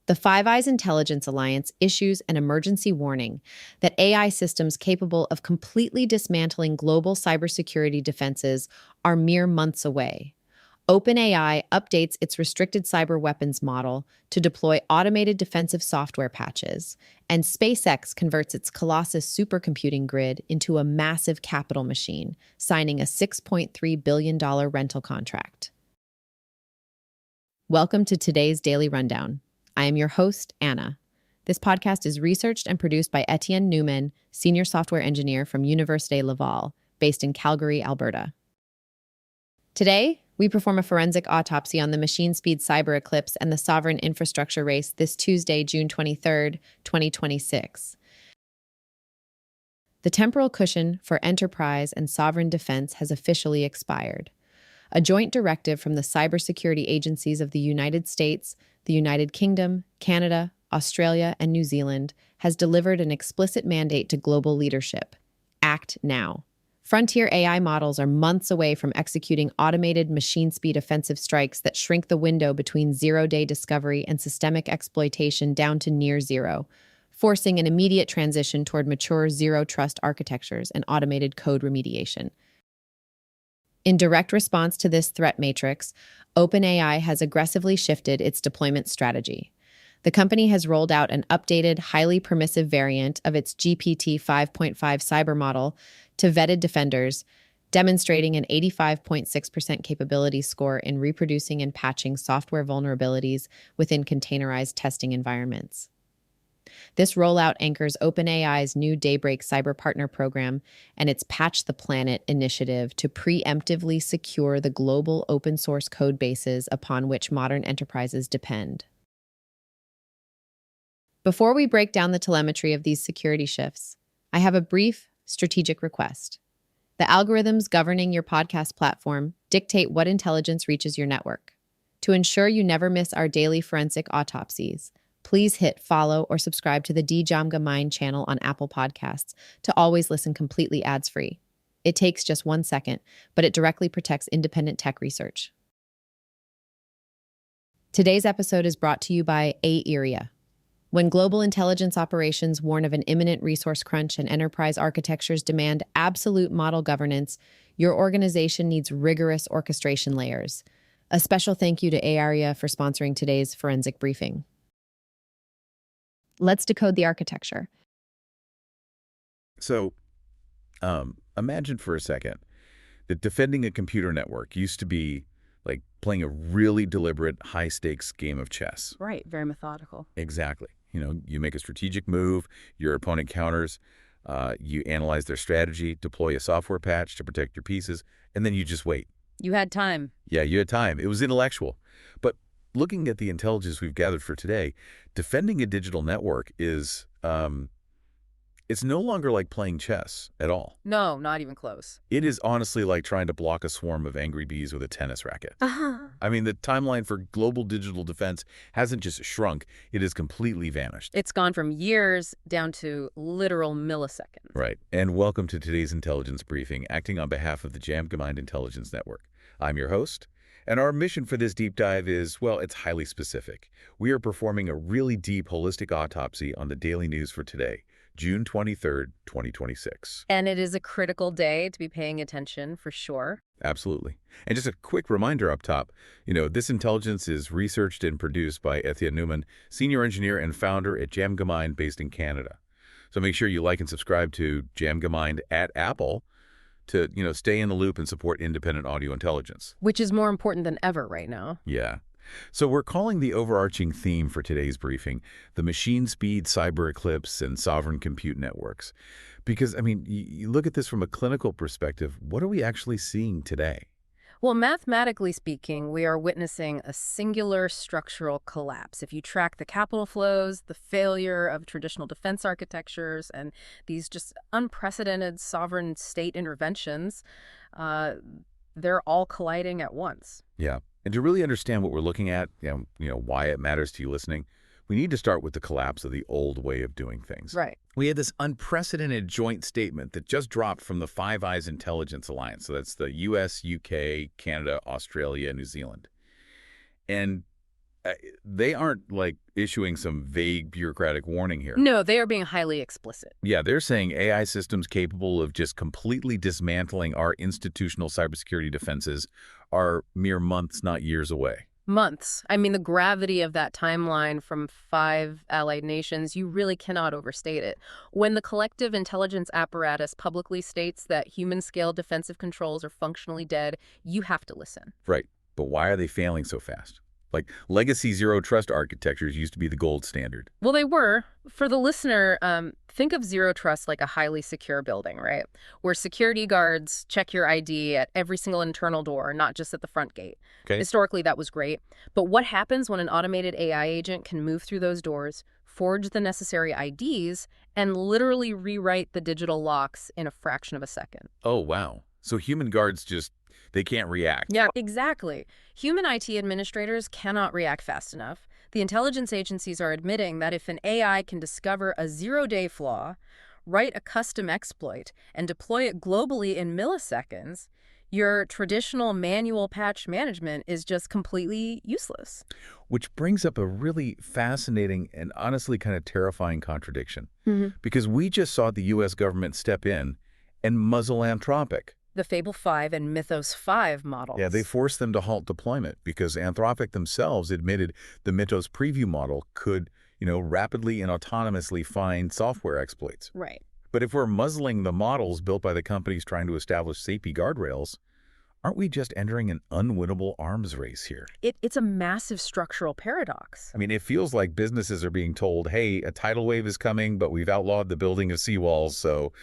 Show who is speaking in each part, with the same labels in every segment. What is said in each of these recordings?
Speaker 1: The Five Eyes Intelligence Alliance issues an emergency warning that AI systems capable of completely dismantling global cybersecurity defenses are mere months away. OpenAI updates its restricted cyber weapons model to deploy automated defensive software patches, and SpaceX converts its Colossus supercomputing grid into a massive capital machine, signing a $6.3 billion rental contract. Welcome to today's Daily Rundown. I am your host, Anna. This podcast is researched and produced by Etienne Newman, Senior Software Engineer from Université Laval, based in Calgary, Alberta. Today, we perform a forensic autopsy on the machine speed cyber eclipse and the sovereign infrastructure race this Tuesday, June 23, 2026. The temporal cushion for enterprise and sovereign defense has officially expired. A joint directive from the cybersecurity agencies of the United States, the United Kingdom, Canada, Australia, and New Zealand has delivered an explicit mandate to global leadership. Act now. Frontier AI models are months away from executing automated machine-speed offensive strikes that shrink the window between zero-day discovery and systemic exploitation down to near zero, forcing an immediate transition toward mature zero-trust architectures and automated code remediation. In direct response to this threat matrix, OpenAI has aggressively shifted its deployment strategy. The company has rolled out an updated, highly permissive variant of its GPT 5.5 cyber model to vetted defenders, demonstrating an 85.6% capability score in reproducing and patching software vulnerabilities within containerized testing environments. This rollout anchors OpenAI's new Daybreak Cyber Partner Program and its Patch the Planet initiative to preemptively secure the global open-source code bases upon which modern enterprises depend. Before we break down the telemetry of these security shifts, I have a brief strategic request. The algorithms governing your podcast platform dictate what intelligence reaches your network. To ensure you never miss our daily forensic autopsies, please hit follow or subscribe to the Cybergym channel on Apple Podcasts to always listen completely ads-free. It takes just 1 second, but it directly protects independent tech research. Today's episode is brought to you by AIRIA. When global intelligence operations warn of an imminent resource crunch and enterprise architectures demand absolute model governance, your organization needs rigorous orchestration layers. A special thank you to AIRIA for sponsoring today's forensic briefing. Let's decode the architecture.
Speaker 2: So, imagine for a second that defending a computer network used to be like playing a really deliberate, high-stakes game of chess.
Speaker 3: Right, very methodical.
Speaker 2: Exactly. You make a strategic move, your opponent counters, you analyze their strategy, deploy a software patch to protect your pieces, and then you just wait.
Speaker 3: You had time.
Speaker 2: Yeah, you had time. It was intellectual. But looking at the intelligence we've gathered for today, defending a digital network is, it's no longer like playing chess at all.
Speaker 3: No, not even close.
Speaker 2: It is honestly like trying to block a swarm of angry bees with a tennis racket.
Speaker 3: Uh-huh.
Speaker 2: I mean, the timeline for global digital defense hasn't just shrunk, it has completely vanished.
Speaker 3: It's gone from years down to literal milliseconds.
Speaker 2: Right. And welcome to today's intelligence briefing, acting on behalf of the Cybergym Intelligence Network. I'm your host, and our mission for this deep dive is, well, it's highly specific. We are performing a really deep, holistic autopsy on the daily news for today, June 23rd, 2026.
Speaker 3: And it is a critical day to be paying attention, for sure.
Speaker 2: Absolutely. And just a quick reminder up top, this intelligence is researched and produced by Etienne Newman, Senior Engineer and Founder at Cybergym based in Canada. So make sure you like and subscribe to Cybergym at Apple to, stay in the loop and support independent audio intelligence.
Speaker 3: Which is more important than ever right now.
Speaker 2: Yeah. So we're calling the overarching theme for today's briefing the machine speed cyber eclipse and sovereign compute networks. Because, you look at this from a clinical perspective, what are we actually seeing today?
Speaker 3: Well, mathematically speaking, we are witnessing a singular structural collapse. If you track the capital flows, the failure of traditional defense architectures, and these just unprecedented sovereign state interventions, they're all colliding at once.
Speaker 2: Yeah. And to really understand what we're looking at, why it matters to you listening, we need to start with the collapse of the old way of doing things.
Speaker 3: Right.
Speaker 2: We had this unprecedented joint statement that just dropped from the Five Eyes Intelligence Alliance. So that's the US, UK, Canada, Australia, New Zealand. And uh, they aren't, like, issuing some vague bureaucratic warning here.
Speaker 3: No, they are being highly explicit.
Speaker 2: Yeah, they're saying AI systems capable of just completely dismantling our institutional cybersecurity defenses are mere months, not years away.
Speaker 3: Months. I mean, the gravity of that timeline from 5 allied nations, you really cannot overstate it. When the collective intelligence apparatus publicly states that human-scale defensive controls are functionally dead, you have to listen.
Speaker 2: Right. But why are they failing so fast? Like, legacy zero-trust architectures used to be the gold standard.
Speaker 3: Well, they were. For the listener, think of zero trust like a highly secure building, right? Where security guards check your ID at every single internal door, not just at the front gate.
Speaker 2: Okay.
Speaker 3: Historically, that was great. But what happens when an automated AI agent can move through those doors, forge the necessary IDs, and literally rewrite the digital locks in a fraction of a second?
Speaker 2: Oh, wow. So human guards they can't react.
Speaker 3: Yeah, exactly. Human IT administrators cannot react fast enough. The intelligence agencies are admitting that if an AI can discover a zero-day flaw, write a custom exploit, and deploy it globally in milliseconds, your traditional manual patch management is just completely useless.
Speaker 2: Which brings up a really fascinating and honestly kind of terrifying contradiction. Because we just saw the U.S. government step in and muzzle Anthropic.
Speaker 3: The Fable 5 and Mythos 5 models.
Speaker 2: Yeah, they forced them to halt deployment because Anthropic themselves admitted the Mythos preview model could, rapidly and autonomously find software exploits.
Speaker 3: Right.
Speaker 2: But if we're muzzling the models built by the companies trying to establish safety guardrails, aren't we just entering an unwinnable arms race here?
Speaker 3: It's a massive structural paradox.
Speaker 2: I mean, it feels like businesses are being told, hey, a tidal wave is coming, but we've outlawed the building of seawalls, so,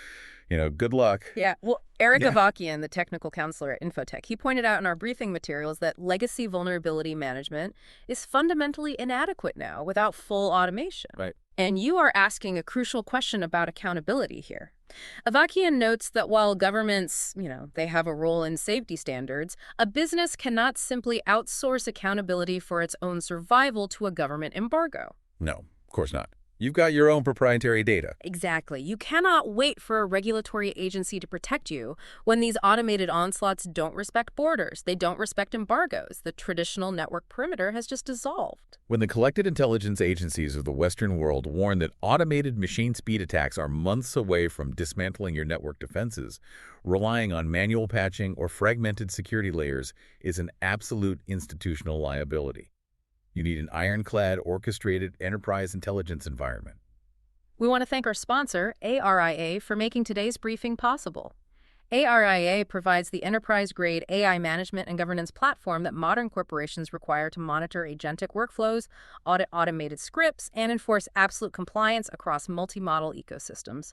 Speaker 2: good luck.
Speaker 3: Yeah, well, Eric Avakian, the technical counselor at Infotech, he pointed out in our briefing materials that legacy vulnerability management is fundamentally inadequate now without full automation.
Speaker 2: Right.
Speaker 3: And you are asking a crucial question about accountability here. Avakian notes that while governments, they have a role in safety standards, a business cannot simply outsource accountability for its own survival to a government embargo.
Speaker 2: No, of course not. You've got your own proprietary data.
Speaker 3: Exactly. You cannot wait for a regulatory agency to protect you when these automated onslaughts don't respect borders. They don't respect embargoes. The traditional network perimeter has just dissolved.
Speaker 2: When the collected intelligence agencies of the Western world warn that automated machine speed attacks are months away from dismantling your network defenses, relying on manual patching or fragmented security layers is an absolute institutional liability. You need an ironclad, orchestrated enterprise intelligence environment.
Speaker 3: We want to thank our sponsor, AIRIA, for making today's briefing possible. AIRIA provides the enterprise-grade AI management and governance platform that modern corporations require to monitor agentic workflows, audit automated scripts, and enforce absolute compliance across multi-model ecosystems.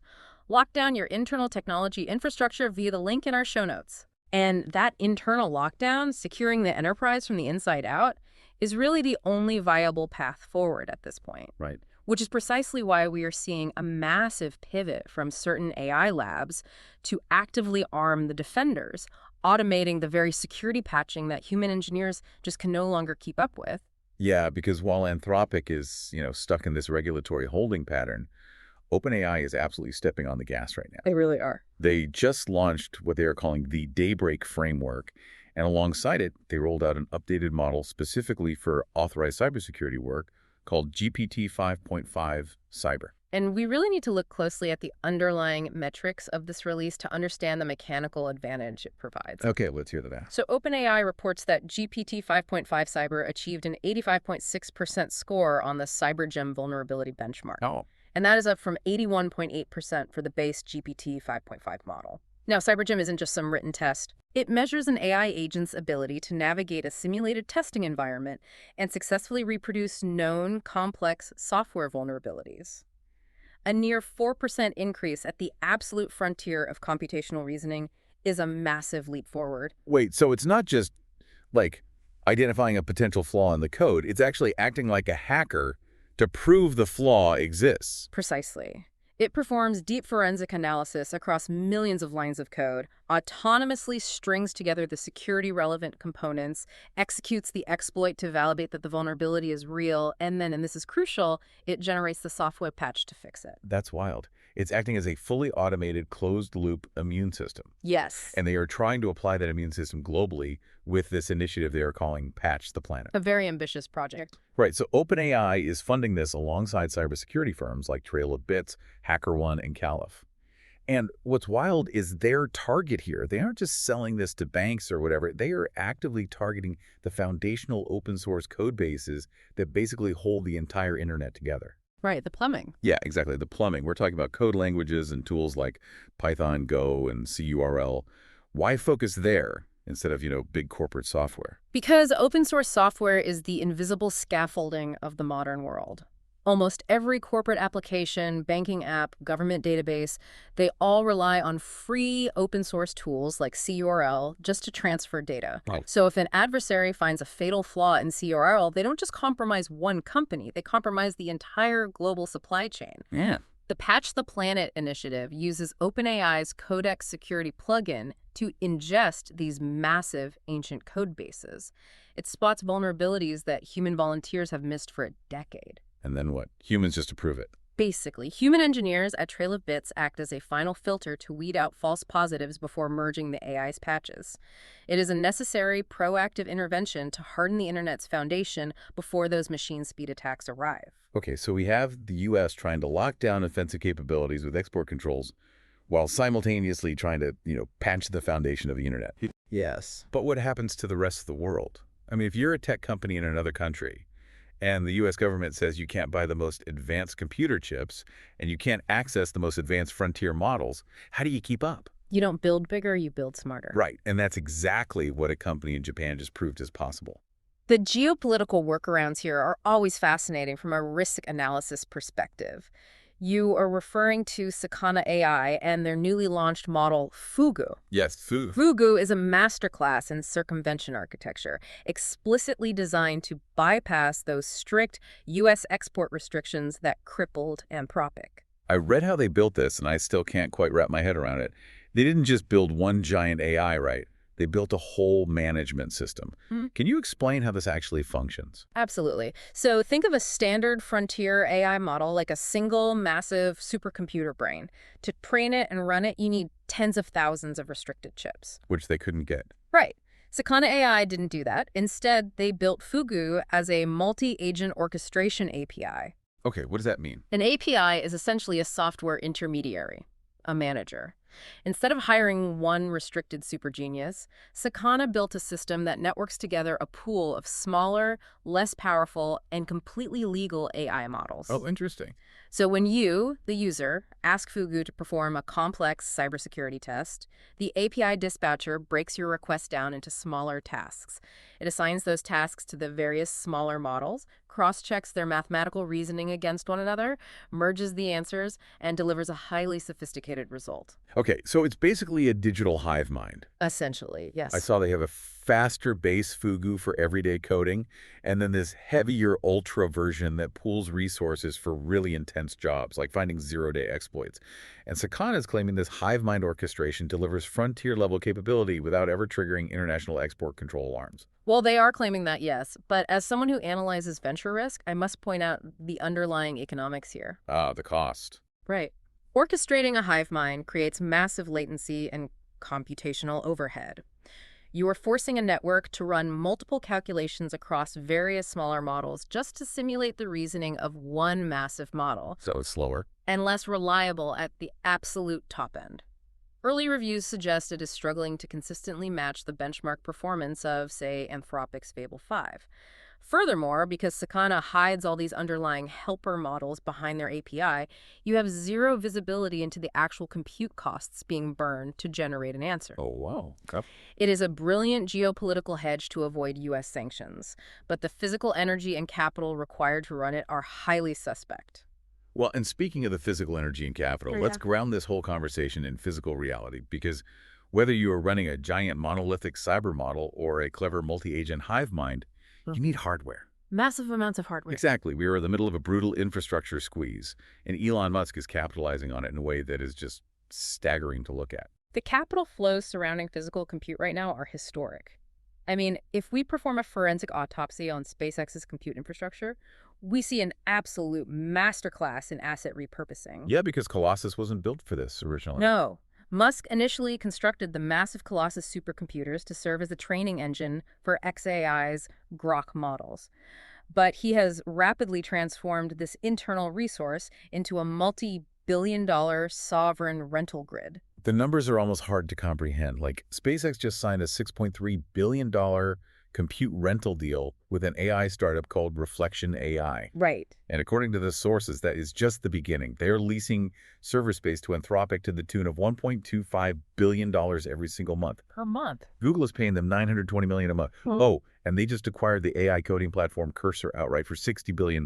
Speaker 3: Lock down your internal technology infrastructure via the link in our show notes. And that internal lockdown, securing the enterprise from the inside out, is really the only viable path forward at this point.
Speaker 2: Right.
Speaker 3: Which is precisely why we are seeing a massive pivot from certain AI labs to actively arm the defenders, automating the very security patching that human engineers just can no longer keep up with.
Speaker 2: Yeah, because while Anthropic is, stuck in this regulatory holding pattern, OpenAI is absolutely stepping on the gas right now.
Speaker 3: They really are.
Speaker 2: They just launched what they are calling the Daybreak framework, and alongside it, they rolled out an updated model specifically for authorized cybersecurity work called GPT 5.5 Cyber.
Speaker 3: And we really need to look closely at the underlying metrics of this release to understand the mechanical advantage it provides.
Speaker 2: Okay, let's hear that.
Speaker 3: So OpenAI reports that GPT 5.5 Cyber achieved an 85.6% score on the CyberGym vulnerability benchmark.
Speaker 2: Oh.
Speaker 3: And that is up from 81.8% for the base GPT 5.5 model. Now, CyberGym isn't just some written test. It measures an AI agent's ability to navigate a simulated testing environment and successfully reproduce known, complex software vulnerabilities. A near 4% increase at the absolute frontier of computational reasoning is a massive leap forward.
Speaker 2: Wait, so it's not just, like, identifying a potential flaw in the code. It's actually acting like a hacker to prove the flaw exists.
Speaker 3: Precisely. It performs deep forensic analysis across millions of lines of code, autonomously strings together the security-relevant components, executes the exploit to validate that the vulnerability is real, and then, and this is crucial, it generates the software patch to fix it.
Speaker 2: That's wild. It's acting as a fully automated, closed-loop immune system.
Speaker 3: Yes.
Speaker 2: And they are trying to apply that immune system globally with this initiative they are calling Patch the Planet.
Speaker 3: A very ambitious project.
Speaker 2: Right, so OpenAI is funding this alongside cybersecurity firms like Trail of Bits, HackerOne, and Calif. And what's wild is their target here. They aren't just selling this to banks or whatever. They are actively targeting the foundational open source code bases that basically hold the entire internet together.
Speaker 3: Right, the plumbing.
Speaker 2: Yeah, exactly, the plumbing. We're talking about code languages and tools like Python, Go, and CURL. Why focus there instead of, big corporate software?
Speaker 3: Because open source software is the invisible scaffolding of the modern world. Almost every corporate application, banking app, government database, they all rely on free open source tools like CURL just to transfer data.
Speaker 2: Right.
Speaker 3: So if an adversary finds a fatal flaw in CURL, they don't just compromise one company, they compromise the entire global supply chain.
Speaker 2: Yeah.
Speaker 3: The Patch the Planet initiative uses OpenAI's Codex Security plugin to ingest these massive ancient code bases. It spots vulnerabilities that human volunteers have missed for a decade.
Speaker 2: And then what? Humans just approve it.
Speaker 3: Basically, human engineers at Trail of Bits act as a final filter to weed out false positives before merging the AI's patches. It is a necessary, proactive intervention to harden the internet's foundation before those machine speed attacks arrive.
Speaker 2: Okay, so we have the U.S. trying to lock down offensive capabilities with export controls while simultaneously trying to, patch the foundation of the internet.
Speaker 4: Yes.
Speaker 2: But what happens to the rest of the world? I mean, if you're a tech company in another country, and the U.S. government says you can't buy the most advanced computer chips and you can't access the most advanced frontier models, how do you keep up?
Speaker 3: You don't build bigger, you build smarter.
Speaker 2: Right, and that's exactly what a company in Japan just proved is possible.
Speaker 3: The geopolitical workarounds here are always fascinating from a risk analysis perspective. You are referring to Sakana AI and their newly launched model, Fugu.
Speaker 2: Yes, Fugu.
Speaker 3: Fugu is a masterclass in circumvention architecture, explicitly designed to bypass those strict U.S. export restrictions that crippled Anthropic.
Speaker 2: I read how they built this, and I still can't quite wrap my head around it. They didn't just build one giant AI, right? They built a whole management system.
Speaker 3: Mm-hmm.
Speaker 2: Can you explain how this actually functions?
Speaker 3: Absolutely. So think of a standard frontier AI model like a single massive supercomputer brain. To train it and run it, you need tens of thousands of restricted chips.
Speaker 2: Which they couldn't get.
Speaker 3: Right. Sakana AI didn't do that. Instead, they built Fugu as a multi-agent orchestration API.
Speaker 2: Okay, what does that mean?
Speaker 3: An API is essentially a software intermediary, a manager. Instead of hiring one restricted super genius, Sakana built a system that networks together a pool of smaller, less powerful, and completely legal AI models.
Speaker 2: Oh, interesting.
Speaker 3: So when you, the user, ask Fugu to perform a complex cybersecurity test, the API dispatcher breaks your request down into smaller tasks. It assigns those tasks to the various smaller models, cross-checks their mathematical reasoning against one another, merges the answers, and delivers a highly sophisticated result.
Speaker 2: Okay, so it's basically a digital hive mind.
Speaker 3: Essentially, yes.
Speaker 2: I saw they have a faster base Fugu for everyday coding, and then this heavier ultra version that pools resources for really intense jobs, like finding zero-day exploits. And Sakana is claiming this hive mind orchestration delivers frontier-level capability without ever triggering international export control alarms.
Speaker 3: Well, they are claiming that, yes. But as someone who analyzes venture risk, I must point out the underlying economics here.
Speaker 2: Ah, the cost.
Speaker 3: Right. Orchestrating a hive mind creates massive latency and computational overhead. You are forcing a network to run multiple calculations across various smaller models just to simulate the reasoning of one massive model.
Speaker 2: So it's slower.
Speaker 3: And less reliable at the absolute top end. Early reviews suggest it is struggling to consistently match the benchmark performance of, say, Anthropic's Fable 5. Furthermore, because Sakana hides all these underlying helper models behind their API, you have zero visibility into the actual compute costs being burned to generate an answer.
Speaker 2: Oh, wow. Okay.
Speaker 3: It is a brilliant geopolitical hedge to avoid U.S. sanctions, but the physical energy and capital required to run it are highly suspect.
Speaker 2: Well, and speaking of the physical energy and capital, let's ground this whole conversation in physical reality, because whether you are running a giant monolithic cyber model or a clever multi-agent hive mind, you need hardware.
Speaker 3: Massive amounts of hardware.
Speaker 2: Exactly. We are in the middle of a brutal infrastructure squeeze, and Elon Musk is capitalizing on it in a way that is just staggering to look at.
Speaker 3: The capital flows surrounding physical compute right now are historic. I mean, if we perform a forensic autopsy on SpaceX's compute infrastructure, we see an absolute masterclass in asset repurposing.
Speaker 2: Yeah, because Colossus wasn't built for this originally.
Speaker 3: No. Musk initially constructed the massive Colossus supercomputers to serve as the training engine for xAI's Grok models. But he has rapidly transformed this internal resource into a multi-billion-dollar sovereign rental grid.
Speaker 2: The numbers are almost hard to comprehend. Like, SpaceX just signed a $6.3 billion compute rental deal with an AI startup called Reflection AI.
Speaker 3: Right.
Speaker 2: And according to the sources, that is just the beginning. They're leasing server space to Anthropic to the tune of $1.25 billion every single month.
Speaker 3: Per month.
Speaker 2: Google is paying them $920 million a month. Oh, and they just acquired the AI coding platform Cursor outright for $60 billion.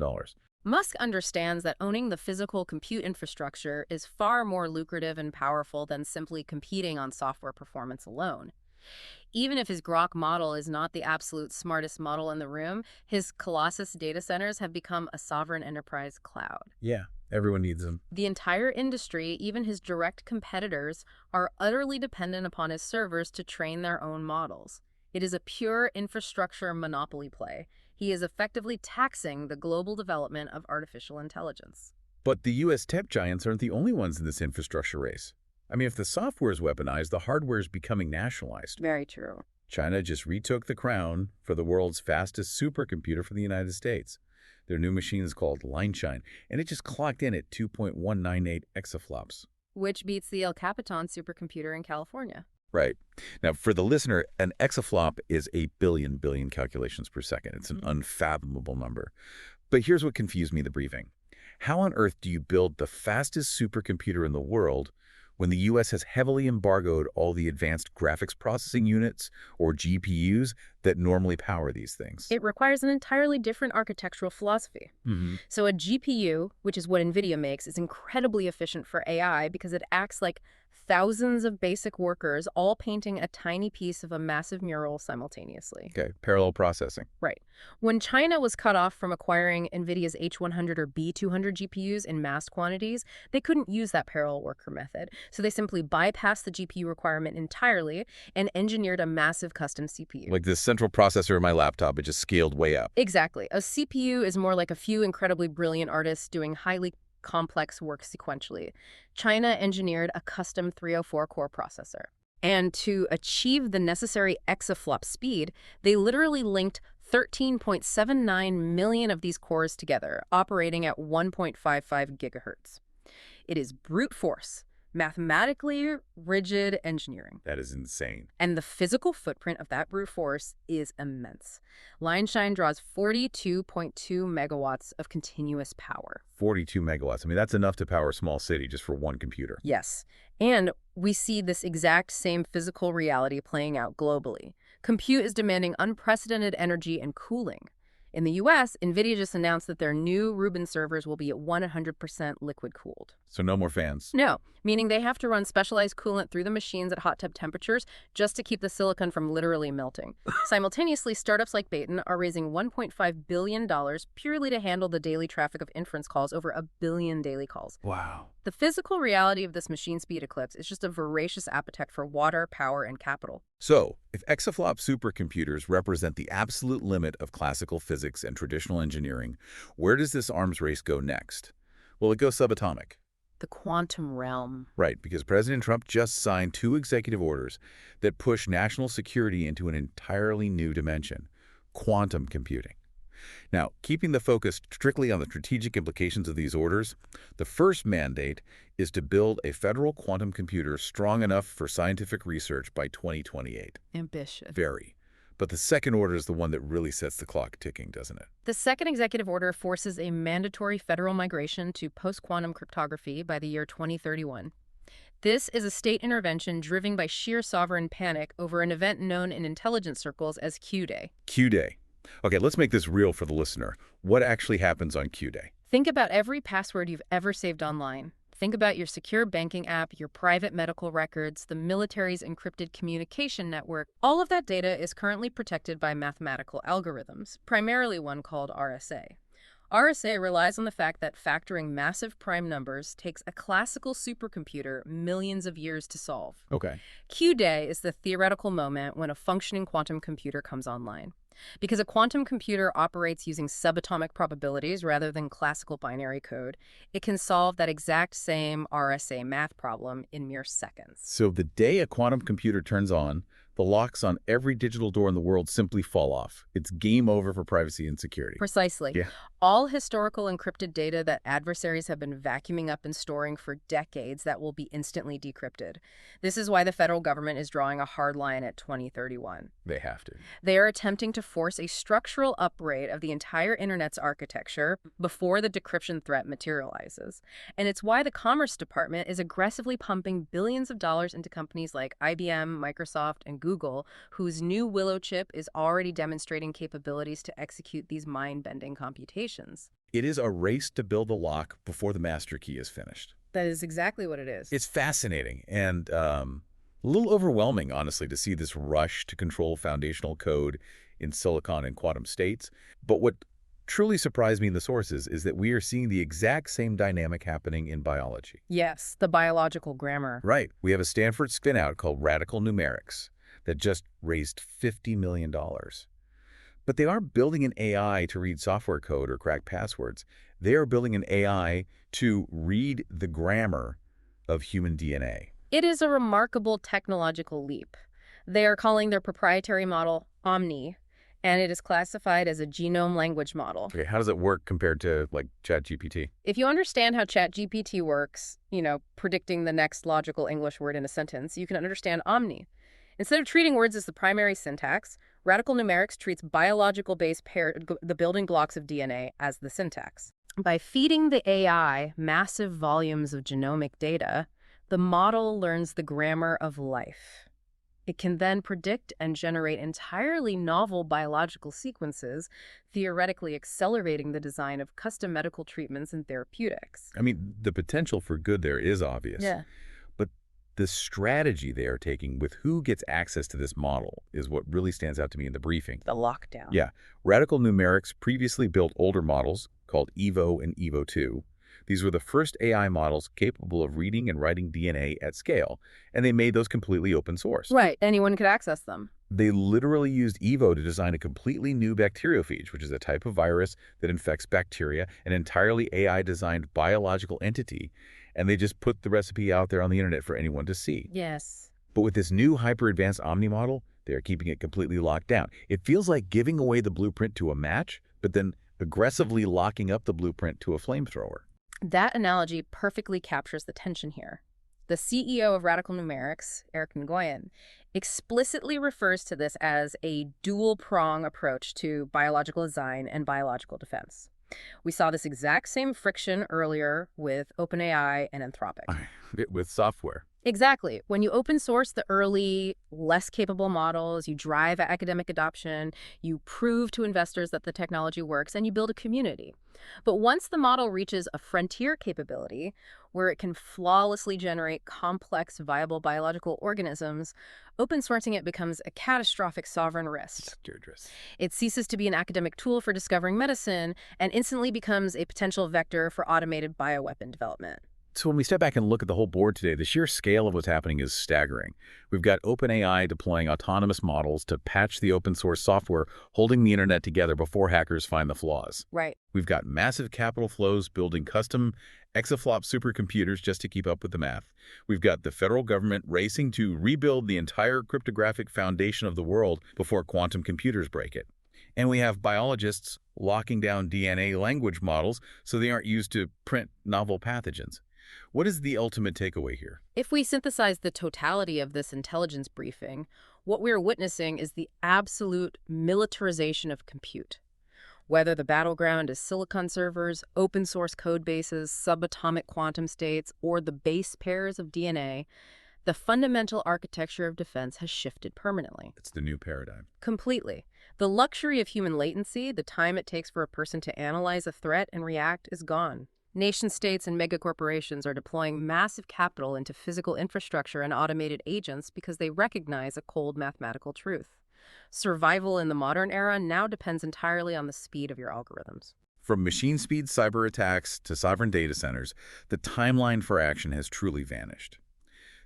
Speaker 3: Musk understands that owning the physical compute infrastructure is far more lucrative and powerful than simply competing on software performance alone. Even if his Grok model is not the absolute smartest model in the room, his Colossus data centers have become a sovereign enterprise cloud.
Speaker 2: Yeah, everyone needs them.
Speaker 3: The entire industry, even his direct competitors, are utterly dependent upon his servers to train their own models. It is a pure infrastructure monopoly play. He is effectively taxing the global development of artificial intelligence.
Speaker 2: But the U.S. tech giants aren't the only ones in this infrastructure race. I mean, if the software is weaponized, the hardware is becoming nationalized.
Speaker 3: Very true.
Speaker 2: China just retook the crown for the world's fastest supercomputer for the United States. Their new machine is called Lineshine, and it just clocked in at 2.198 exaflops.
Speaker 3: Which beats the El Capitan supercomputer in California.
Speaker 2: Right. Now, for the listener, an exaflop is 8 billion calculations per second. It's an unfathomable number. But here's what confused me in the briefing. How on earth do you build the fastest supercomputer in the world when the U.S. has heavily embargoed all the advanced graphics processing units, or GPUs, that normally power these things?
Speaker 3: It requires an entirely different architectural philosophy. So a GPU, which is what NVIDIA makes, is incredibly efficient for AI because it acts like thousands of basic workers all painting a tiny piece of a massive mural simultaneously.
Speaker 2: Okay, parallel processing.
Speaker 3: Right. When China was cut off from acquiring NVIDIA's H100 or B200 GPUs in mass quantities, they couldn't use that parallel worker method. So they simply bypassed the GPU requirement entirely and engineered a massive custom CPU.
Speaker 2: Like this central processor in my laptop, it just scaled way up.
Speaker 3: Exactly. A CPU is more like a few incredibly brilliant artists doing highly complex work sequentially. China engineered a custom 304-core processor. And to achieve the necessary exaflop speed, they literally linked 13.79 million of these cores together, operating at 1.55 gigahertz. It is brute force, mathematically rigid engineering.
Speaker 2: That is insane.
Speaker 3: And the physical footprint of that brute force is immense. Lineshine draws 42.2 megawatts of continuous power.
Speaker 2: 42 megawatts. I mean, that's enough to power a small city just for one computer.
Speaker 3: Yes. And we see this exact same physical reality playing out globally. Compute is demanding unprecedented energy and cooling. In the U.S., NVIDIA just announced that their new Rubin servers will be at 100% liquid-cooled.
Speaker 2: So no more fans.
Speaker 3: No, meaning they have to run specialized coolant through the machines at hot tub temperatures just to keep the silicon from literally melting. Simultaneously, startups like Baton are raising $1.5 billion purely to handle the daily traffic of inference calls, over 1 billion daily calls.
Speaker 2: Wow.
Speaker 3: The physical reality of this machine speed eclipse is just a voracious appetite for water, power, and capital.
Speaker 2: So, if exaflop supercomputers represent the absolute limit of classical physics and traditional engineering, where does this arms race go next? Well, it goes subatomic.
Speaker 3: The quantum realm.
Speaker 2: Right, because President Trump just signed 2 executive orders that push national security into an entirely new dimension: quantum computing. Now, keeping the focus strictly on the strategic implications of these orders, the first mandate is to build a federal quantum computer strong enough for scientific research by 2028.
Speaker 3: Ambitious.
Speaker 2: Very. But the second order is the one that really sets the clock ticking, doesn't it?
Speaker 3: The second executive order forces a mandatory federal migration to post-quantum cryptography by the year 2031. This is a state intervention driven by sheer sovereign panic over an event known in intelligence circles as Q-Day.
Speaker 2: Q-Day. Okay, let's make this real for the listener. What actually happens on Q-Day?
Speaker 3: Think about every password you've ever saved online. Think about your secure banking app, your private medical records, the military's encrypted communication network. All of that data is currently protected by mathematical algorithms, primarily one called RSA. RSA relies on the fact that factoring massive prime numbers takes a classical supercomputer millions of years to solve.
Speaker 2: Okay.
Speaker 3: Q-Day is the theoretical moment when a functioning quantum computer comes online. Because a quantum computer operates using subatomic probabilities rather than classical binary code, it can solve that exact same RSA math problem in mere seconds.
Speaker 2: So the day a quantum computer turns on, the locks on every digital door in the world simply fall off. It's game over for privacy and security.
Speaker 3: Precisely.
Speaker 2: Yeah.
Speaker 3: All historical encrypted data that adversaries have been vacuuming up and storing for decades that will be instantly decrypted. This is why the federal government is drawing a hard line at 2031.
Speaker 2: They have to.
Speaker 3: They are attempting to force a structural upgrade of the entire internet's architecture before the decryption threat materializes. And it's why the Commerce Department is aggressively pumping billions of dollars into companies like IBM, Microsoft, and Google, whose new Willow chip is already demonstrating capabilities to execute these mind-bending computations.
Speaker 2: It is a race to build the lock before the master key is finished.
Speaker 3: That is exactly what it is.
Speaker 2: It's fascinating and a little overwhelming, honestly, to see this rush to control foundational code in silicon and quantum states. But what truly surprised me in the sources is that we are seeing the exact same dynamic happening in biology.
Speaker 3: Yes, the biological grammar.
Speaker 2: Right. We have a Stanford spin-out called Radical Numerics that just raised $50 million. But they aren't building an AI to read software code or crack passwords. They are building an AI to read the grammar of human DNA.
Speaker 3: It is a remarkable technological leap. They are calling their proprietary model Omni, and it is classified as a genome language model.
Speaker 2: Okay, how does it work compared to, like, ChatGPT?
Speaker 3: If you understand how ChatGPT works, predicting the next logical English word in a sentence, you can understand Omni. Instead of treating words as the primary syntax, Radical Numerics treats biological-based the building blocks of DNA as the syntax. By feeding the AI massive volumes of genomic data, the model learns the grammar of life. It can then predict and generate entirely novel biological sequences, theoretically accelerating the design of custom medical treatments and therapeutics.
Speaker 2: I mean, the potential for good there is obvious.
Speaker 3: Yeah.
Speaker 2: But the strategy they are taking with who gets access to this model is what really stands out to me in the briefing.
Speaker 3: The lockdown.
Speaker 2: Yeah. Radical Numerics previously built older models called EVO and EVO 2. These were the first AI models capable of reading and writing DNA at scale, and they made those completely open source.
Speaker 3: Right. Anyone could access them.
Speaker 2: They literally used EVO to design a completely new bacteriophage, which is a type of virus that infects bacteria, an entirely AI-designed biological entity, and they just put the recipe out there on the internet for anyone to see.
Speaker 3: Yes.
Speaker 2: But with this new hyper-advanced Omni model, they are keeping it completely locked down. It feels like giving away the blueprint to a match, but then aggressively locking up the blueprint to a flamethrower.
Speaker 3: That analogy perfectly captures the tension here. The CEO of Radical Numerics, Eric Nguyen, explicitly refers to this as a dual-prong approach to biological design and biological defense. We saw this exact same friction earlier with OpenAI and Anthropic.
Speaker 2: With software.
Speaker 3: Exactly. When you open source the early, less capable models, you drive academic adoption, you prove to investors that the technology works, and you build a community. But once the model reaches a frontier capability, where it can flawlessly generate complex, viable biological organisms, open sourcing it becomes a catastrophic sovereign risk. It ceases to be an academic tool for discovering medicine and instantly becomes a potential vector for automated bioweapon development.
Speaker 2: So when we step back and look at the whole board today, the sheer scale of what's happening is staggering. We've got OpenAI deploying autonomous models to patch the open source software, holding the internet together before hackers find the flaws.
Speaker 3: Right.
Speaker 2: We've got massive capital flows building custom exaflop supercomputers just to keep up with the math. We've got the federal government racing to rebuild the entire cryptographic foundation of the world before quantum computers break it. And we have biologists locking down DNA language models so they aren't used to print novel pathogens. What is the ultimate takeaway here?
Speaker 3: If we synthesize the totality of this intelligence briefing, what we're witnessing is the absolute militarization of compute. Whether the battleground is silicon servers, open source code bases, subatomic quantum states, or the base pairs of DNA, the fundamental architecture of defense has shifted permanently.
Speaker 2: It's the new paradigm.
Speaker 3: Completely. The luxury of human latency, the time it takes for a person to analyze a threat and react, is gone. Nation-states and megacorporations are deploying massive capital into physical infrastructure and automated agents because they recognize a cold mathematical truth. Survival in the modern era now depends entirely on the speed of your algorithms.
Speaker 2: From machine speed cyber attacks to sovereign data centers, the timeline for action has truly vanished.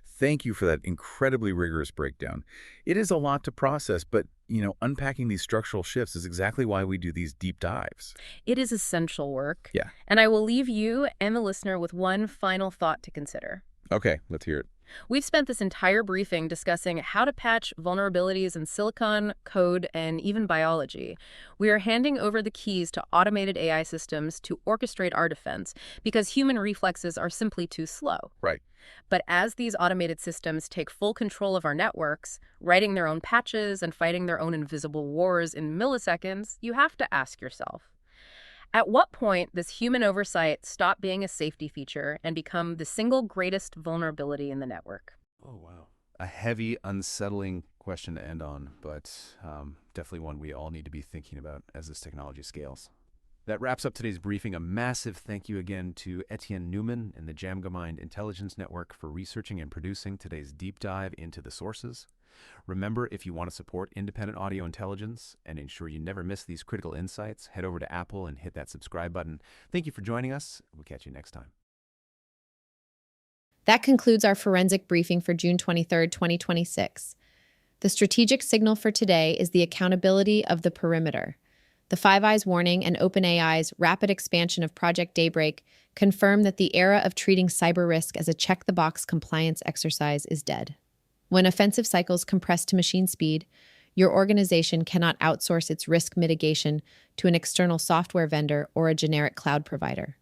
Speaker 2: Thank you for that incredibly rigorous breakdown. It is a lot to process, but, unpacking these structural shifts is exactly why we do these deep dives.
Speaker 3: It is essential work.
Speaker 2: Yeah.
Speaker 3: And I will leave you and the listener with one final thought to consider.
Speaker 2: Okay, let's hear it.
Speaker 3: We've spent this entire briefing discussing how to patch vulnerabilities in silicon, code, and even biology. We are handing over the keys to automated AI systems to orchestrate our defense because human reflexes are simply too slow.
Speaker 2: Right.
Speaker 3: But as these automated systems take full control of our networks, writing their own patches and fighting their own invisible wars in milliseconds, you have to ask yourself, at what point does human oversight stop being a safety feature and become the single greatest vulnerability in the network?
Speaker 4: Oh, wow. A heavy, unsettling question to end on, but definitely one we all need to be thinking about as this technology scales. That wraps up today's briefing. A massive thank you again to Etienne Newman and the Jamgamind Intelligence Network for researching and producing today's deep dive into the sources. Remember, if you want to support independent audio intelligence and ensure you never miss these critical insights, head over to Apple and hit that subscribe button. Thank you for joining us. We'll catch you next time.
Speaker 1: That concludes our forensic briefing for June 23, 2026. The strategic signal for today is the accountability of the perimeter. The Five Eyes warning and OpenAI's rapid expansion of Project Daybreak confirm that the era of treating cyber risk as a check-the-box compliance exercise is dead. When offensive cycles compress to machine speed, your organization cannot outsource its risk mitigation to an external software vendor or a generic cloud provider.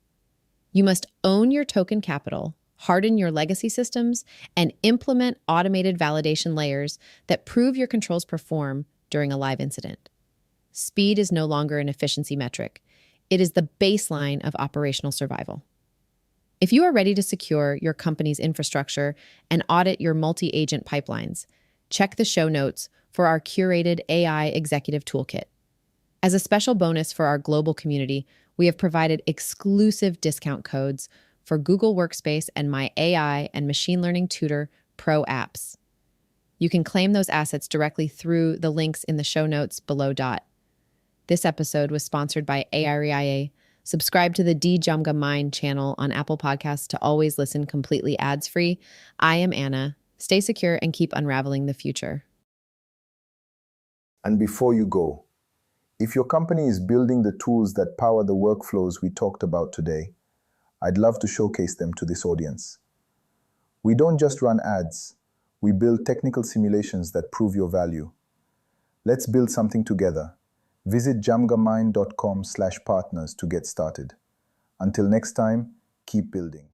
Speaker 1: You must own your token capital, harden your legacy systems, and implement automated validation layers that prove your controls perform during a live incident. Speed is no longer an efficiency metric. It is the baseline of operational survival. If you are ready to secure your company's infrastructure and audit your multi-agent pipelines, check the show notes for our curated AI Executive Toolkit. As a special bonus for our global community, we have provided exclusive discount codes for Google Workspace and my AI and Machine Learning Tutor Pro apps. You can claim those assets directly through the links in the show notes below. This episode was sponsored by AIRIA. Subscribe to the Jamgamind channel on Apple Podcasts to always listen completely ads-free. I am Anna. Stay secure and keep unraveling the future.
Speaker 5: And before you go, if your company is building the tools that power the workflows we talked about today, I'd love to showcase them to this audience. We don't just run ads, we build technical simulations that prove your value. Let's build something together. Visit jamgamind.com/partners to get started. Until next time, keep building.